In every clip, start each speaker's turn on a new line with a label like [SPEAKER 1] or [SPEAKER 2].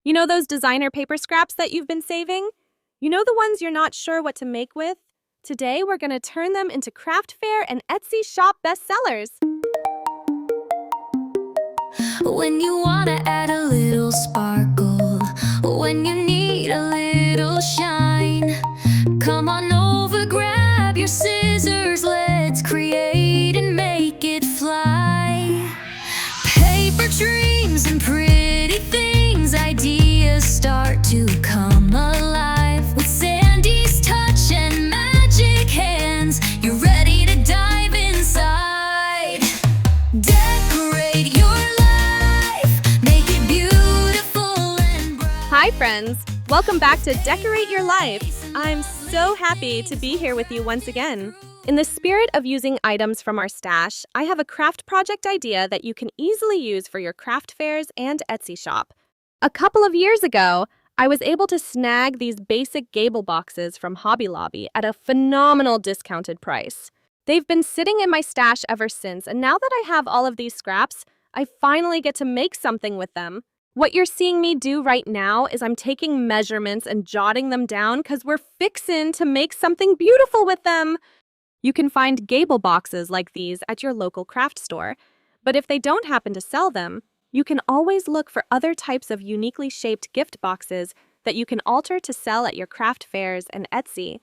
[SPEAKER 1] You know those designer paper scraps that you've been saving? You know the ones you're not sure what to make with? Today, we're going to turn them into craft fair and Etsy shop bestsellers.
[SPEAKER 2] When you wanna add a little sparkle, when you need a little shine, come on over, grab your scissors, let's create and make it fly. Paper dreams and pretty things, ideas start to come alive. With Sandy's touch and magic hands, you're ready to dive inside. Decorate your life, make it beautiful and bright.
[SPEAKER 1] Hi, friends. Welcome back to Decorate Your Life. I'm so happy to be here with you once again. In the spirit of using items from our stash, I have a craft project idea that you can easily use for your craft fairs and Etsy shop. A couple of years ago, I was able to snag these basic GABLE boxes from Hobby Lobby at a phenomenal discounted price. They've been sitting in my stash ever since, and now that I have all of these scraps, I finally get to make something with them. What you're seeing me do right now is I'm taking measurements and jotting them down because we're fixin' to make something beautiful with them. You can find GABLE boxes like these at your local craft store, but if they don't happen to sell them, you can always look for other types of uniquely shaped gift boxes that you can alter to sell at your craft fairs and Etsy.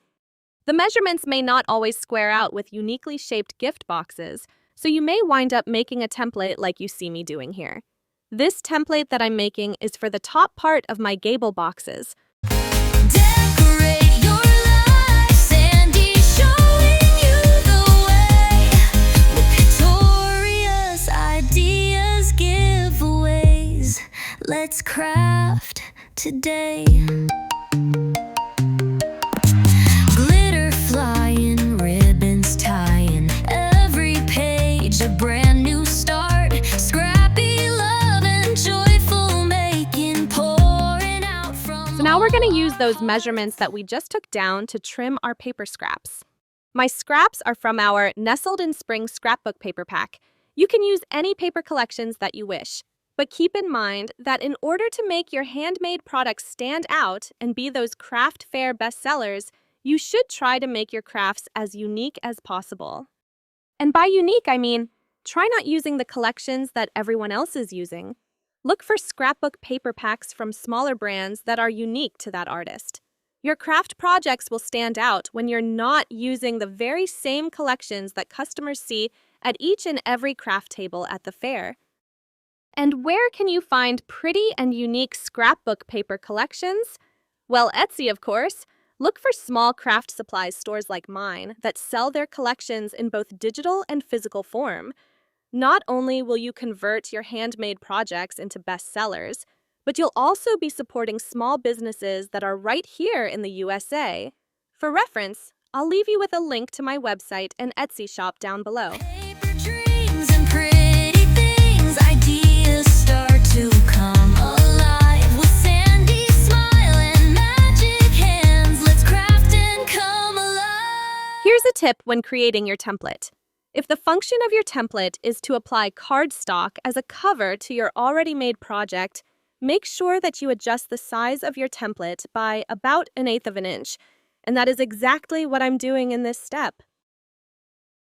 [SPEAKER 1] The measurements may not always square out with uniquely shaped gift boxes, so you may wind up making a template like you see me doing here. This template that I'm making is for the top part of my GABLE boxes.
[SPEAKER 2] Decorate your life, Sandy showing you the way. With Victoria's ideas, giveaways, let's craft today. Glitter flying, ribbons tying, every page a brand new start. Scrappy love and joyful making, pouring out from.
[SPEAKER 1] So now we're going to use those measurements that we just took down to trim our paper scraps. My scraps are from our Nestled in Spring scrapbook paper pack. You can use any paper collections that you wish, but keep in mind that in order to make your handmade products stand out and be those craft fair bestsellers, you should try to make your crafts as unique as possible. And by unique, I mean, try not using the collections that everyone else is using. Look for scrapbook paper packs from smaller brands that are unique to that artist. Your craft projects will stand out when you're not using the very same collections that customers see at each and every craft table at the fair. And where can you find pretty and unique scrapbook paper collections? Well, Etsy, of course. Look for small craft supplies stores like mine that sell their collections in both digital and physical form. Not only will you convert your handmade projects into bestsellers, but you'll also be supporting small businesses that are right here in the USA. For reference, I'll leave you with a link to my website and Etsy shop down below.
[SPEAKER 2] Paper dreams and pretty things, ideas start to come alive. With Sandy's smile and magic hands, let's craft and come alive.
[SPEAKER 1] Here's a tip when creating your template. If the function of your template is to apply cardstock as a cover to your already made project, make sure that you adjust the size of your template by about 1/8 of an inch, and that is exactly what I'm doing in this step.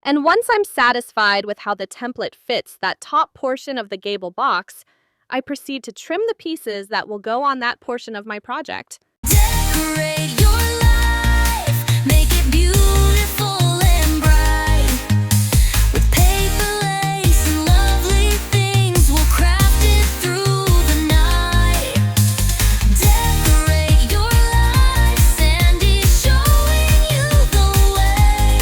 [SPEAKER 1] And once I'm satisfied with how the template fits that top portion of the GABLE box, I proceed to trim the pieces that will go on that portion of my project.
[SPEAKER 2] Decorate your life, make it beautiful and bright. With paper lace and lovely things, we'll craft it through the night. Decorate your life, Sandy showing you the way.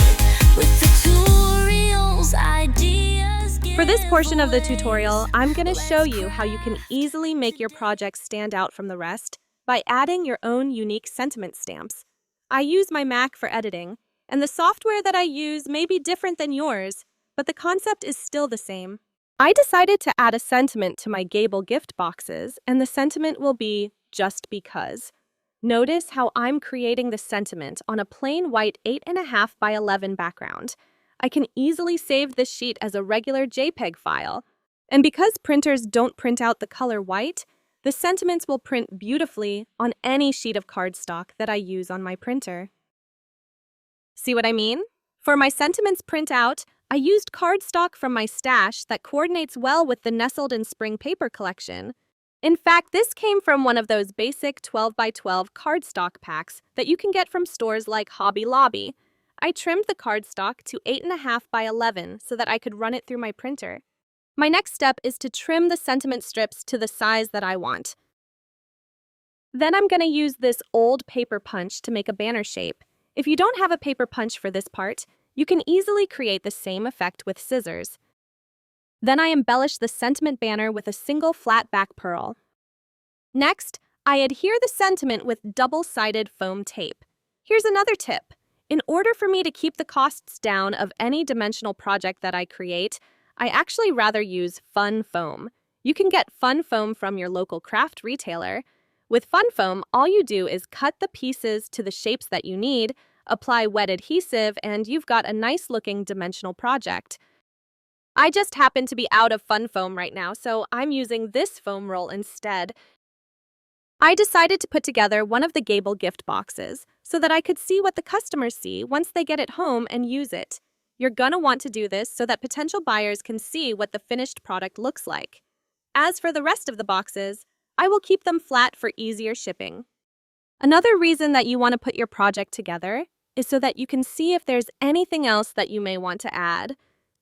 [SPEAKER 2] With Victoria's ideas,
[SPEAKER 1] For this portion of the tutorial, I'm going to show you how you can easily make your project stand out from the rest by adding your own unique sentiment stamps. I use my Mac for editing, and the software that I use may be different than yours, but the concept is still the same. I decided to add a sentiment to my GABLE gift boxes, and the sentiment will be just because. Notice how I'm creating the sentiment on a plain white 8.5 by 11 background. I can easily save this sheet as a regular JPEG file. And because printers don't print out the color white, The sentiments will print beautifully on any sheet of cardstock that I use on my printer. See what I mean? For my sentiments printout, I used cardstock from my stash that coordinates well with the Nestled in Spring paper collection. In fact, this came from one of those basic 12 by 12 cardstock packs that you can get from stores like Hobby Lobby. I trimmed the cardstock to 8.5 by 11 so that I could run it through my printer. My next step is to trim the sentiment strips to the size that I want. Then I'm going to use this old paper punch to make a banner shape. If you don't have a paper punch for this part, you can easily create the same effect with scissors. Then I embellish the sentiment banner with a single flat back pearl. Next, I adhere the sentiment with double-sided foam tape. Here's another tip. In order for me to keep the costs down of any dimensional project that I create, I actually rather use fun foam. You can get fun foam from your local craft retailer. With fun foam, all you do is cut the pieces to the shapes that you need, apply wet adhesive, and you've got a nice-looking dimensional project. I just happen to be out of fun foam right now, so I'm using this foam roll instead. I decided to put together one of the GABLE gift boxes so that I could see what the customers see once they get it home and use it. You're gonna want to do this so that potential buyers can see what the finished product looks like. As for the rest of the boxes, I will keep them flat for easier shipping. Another reason that you want to put your project together is so that you can see if there's anything else that you may want to add.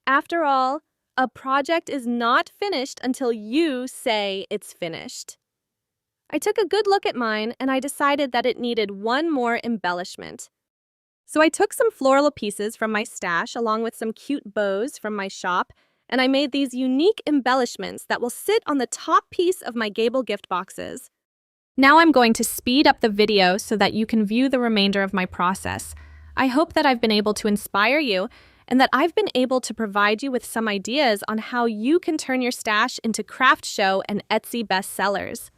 [SPEAKER 1] After all, a project is not finished until you say it's finished. I took a good look at mine and I decided that it needed one more embellishment. So I took some floral pieces from my stash along with some cute bows from my shop, and I made these unique embellishments that will sit on the top piece of my GABLE gift boxes. Now I'm going to speed up the video so that you can view the remainder of my process. I hope that I've been able to inspire you and that I've been able to provide you with some ideas on how you can turn your stash into craft show and Etsy bestsellers.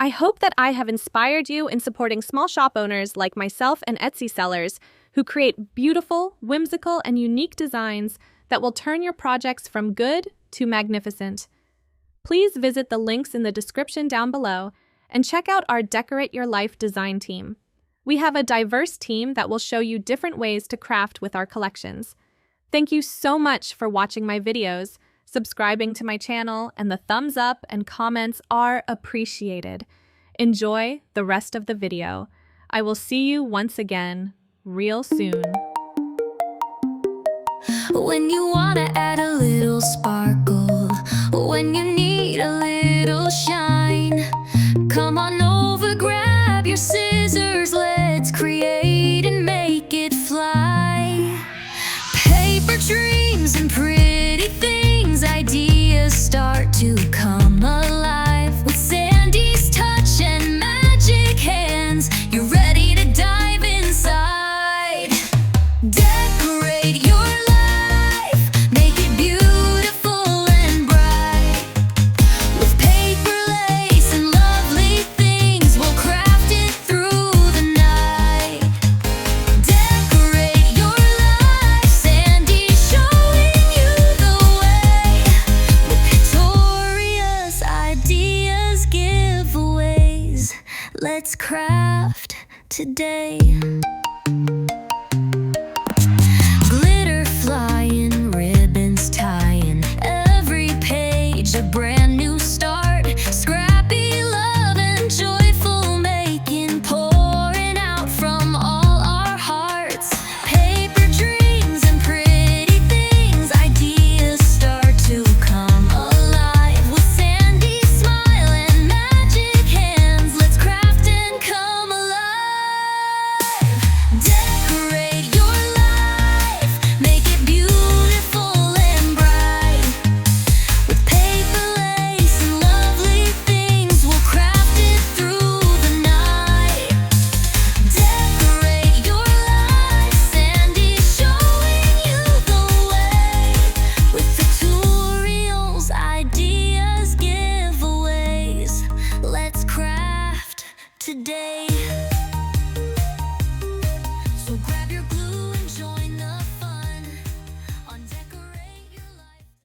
[SPEAKER 1] I hope that I have inspired you in supporting small shop owners like myself and Etsy sellers who create beautiful, whimsical, and unique designs that will turn your projects from good to magnificent. Please visit the links in the description down below and check out our Decorate Your Life design team. We have a diverse team that will show you different ways to craft with our collections. Thank you so much for watching my videos. Subscribing to my channel and the thumbs up and comments are appreciated. Enjoy the rest of the video. I will see you once again real soon.
[SPEAKER 2] When you wanna add a little sparkle, when you need a little shine, come on over, grab your scissors, let's create and make it fly. Paper dreams and pretty things, ideas start to come alive. With Sandy's touch and magic hands, you're ready to dive inside. Decorate your life, make it beautiful and bright. With paper lace and lovely things, we'll craft it through the night. Decorate your life, Sandy's showing you the way. With victorious ideas, giveaways, let's craft today.